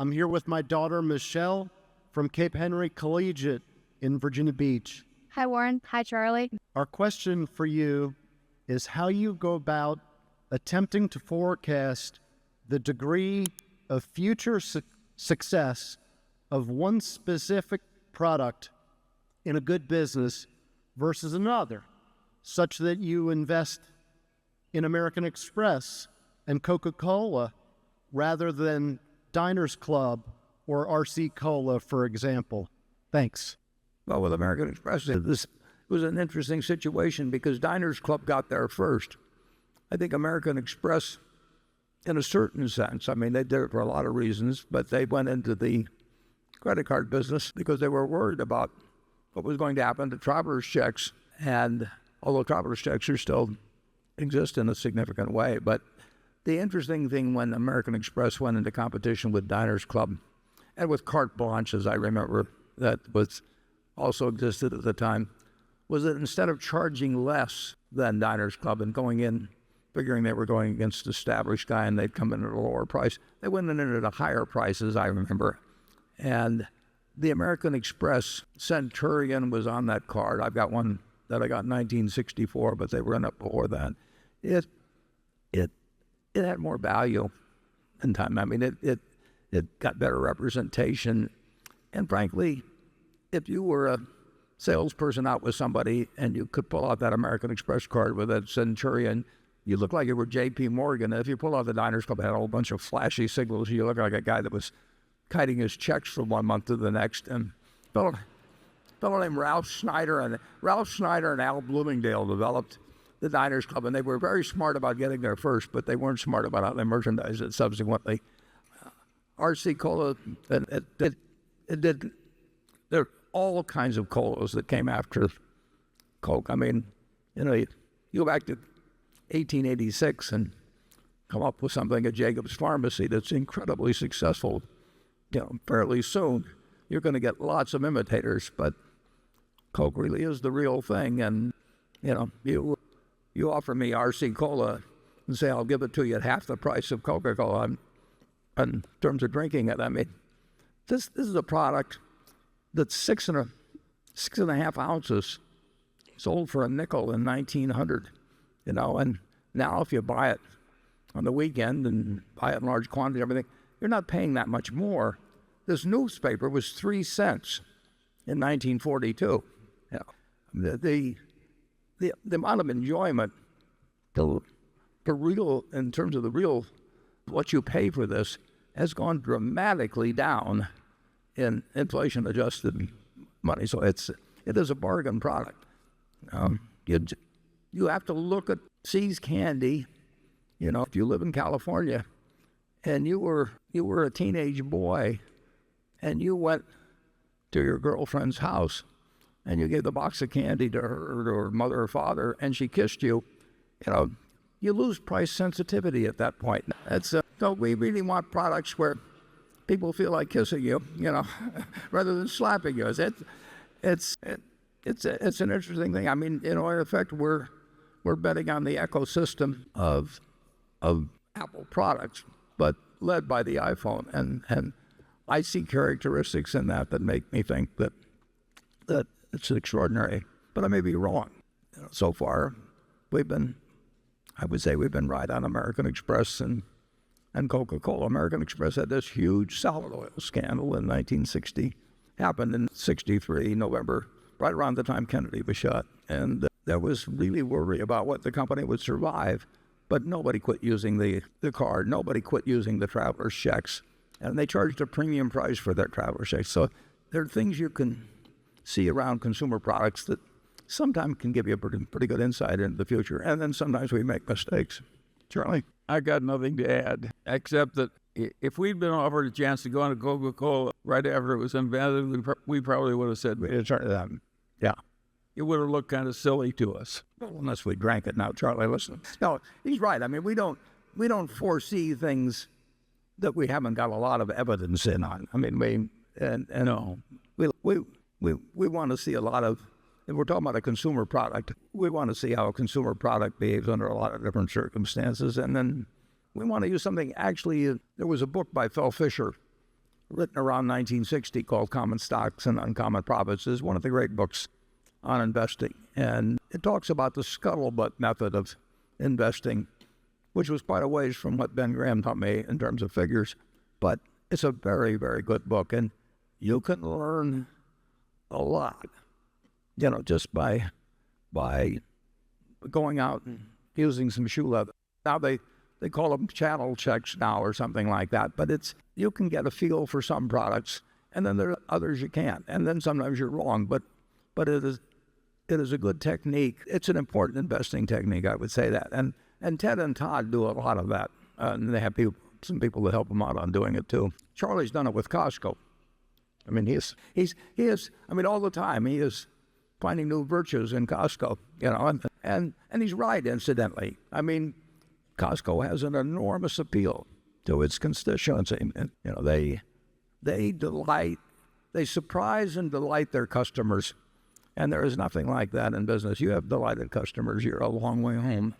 I'm here with my daughter, Michelle, from Cape Henry Collegiate in Virginia Beach. Hi, Warren. Hi, Charlie. Our question for you is how you go about attempting to forecast the degree of future success of one specific product in a good business versus another, such that you invest in American Express and Coca-Cola rather than Diners Club or RC Cola, for example. Thanks. Well, with American Express, this was an interesting situation because Diners Club got there first. I think American Express, in a certain sense, I mean, they did it for a lot of reasons, but they went into the credit card business because they were worried about what was going to happen to traveler's checks. And although traveler's checks are still exist in a significant way, but the interesting thing when American Express went into competition with Diners Club and with Carte Blanche, as I remember, that was also existed at the time, was that instead of charging less than Diners Club and going in figuring they were going against an established guy and they'd come in at a lower price, they went in at a higher price, as I remember. And the American Express Centurion was on that card. I've got one that I got in 1964, but they ran up before that. It had more value in time. I mean, it got better representation. And frankly, if you were a salesperson out with somebody and you could pull out that American Express card with that Centurion, you look like you were J.P. Morgan. If you pull out the Diners Club, it had a whole bunch of flashy signals. You look like a guy that was kiting his checks from one month to the next. And a fellow named Ralph Schneider and Al Bloomingdale developed the Diners Club, and they were very smart about getting there first, but they weren't smart about how they merchandised it subsequently. RC Cola, it did. There are all kinds of colas that came after Coke. I mean, you go back to 1886 and come up with something at Jacob's Pharmacy that's incredibly successful, fairly soon. You're going to get lots of imitators, but Coke really is the real thing. And, you offer me RC Cola and say, I'll give it to you at half the price of Coca-Cola in terms of drinking it. I mean, this is a product that's 6.5 ounces, sold for a nickel in 1900, and now if you buy it on the weekend and buy it in large quantity and everything, you're not paying that much more. This newspaper was 3 cents in 1942. The amount of enjoyment for real, in terms of the real, what you pay for this, has gone dramatically down in inflation-adjusted money. So it is a bargain product. You have to look at See's Candy. If you live in California and you were a teenage boy and you went to your girlfriend's house and you gave the box of candy to her mother or father and she kissed you, you lose price sensitivity at that point. So we really want products where people feel like kissing you, rather than slapping you. It's an interesting thing. I mean, in effect, we're betting on the ecosystem of Apple products, but led by the iPhone. And I see characteristics in that make me think that it's extraordinary. But I may be wrong. So far, I would say we've been right on American Express and Coca-Cola. American Express had this huge salad oil scandal in 1960. Happened in 63, November, right around the time Kennedy was shot. And there was really worry about what the company would survive. But nobody quit using the card. Nobody quit using the traveler's checks. And they charged a premium price for their traveler's checks. So there are things you can see around consumer products that sometimes can give you a pretty good insight into the future. And then sometimes we make mistakes. Charlie? I got nothing to add, except that if we'd been offered a chance to go on to Coca-Cola right after it was invented, we probably would have said, yeah. It would have looked kind of silly to us. Well, unless we drank it now, Charlie, listen. No, he's right. I mean, we don't foresee things that we haven't got a lot of evidence in on. I mean, we want to see a lot of, if we're talking about a consumer product, we want to see how a consumer product behaves under a lot of different circumstances. And then we want to use something. Actually, there was a book by Phil Fisher written around 1960 called Common Stocks and Uncommon Profits, is one of the great books on investing. And it talks about the Scuttlebutt Method of investing, which was quite a ways from what Ben Graham taught me in terms of figures. But it's a very, very good book. And you can learn a lot, just by going out and using some shoe leather. Now they call them channel checks now or something like that, but you can get a feel for some products, and then there are others you can't, and then sometimes you're wrong, but it is a good technique. It's an important investing technique, I would say that, and Ted and Todd do a lot of that, and they have some people that help them out on doing it too. Charlie's done it with Costco. I mean, he is. I mean, all the time he is finding new virtues in Costco, and he's right, incidentally. I mean, Costco has an enormous appeal to its constituency. And, they surprise and delight their customers. And there is nothing like that in business. You have delighted customers, you're a long way home.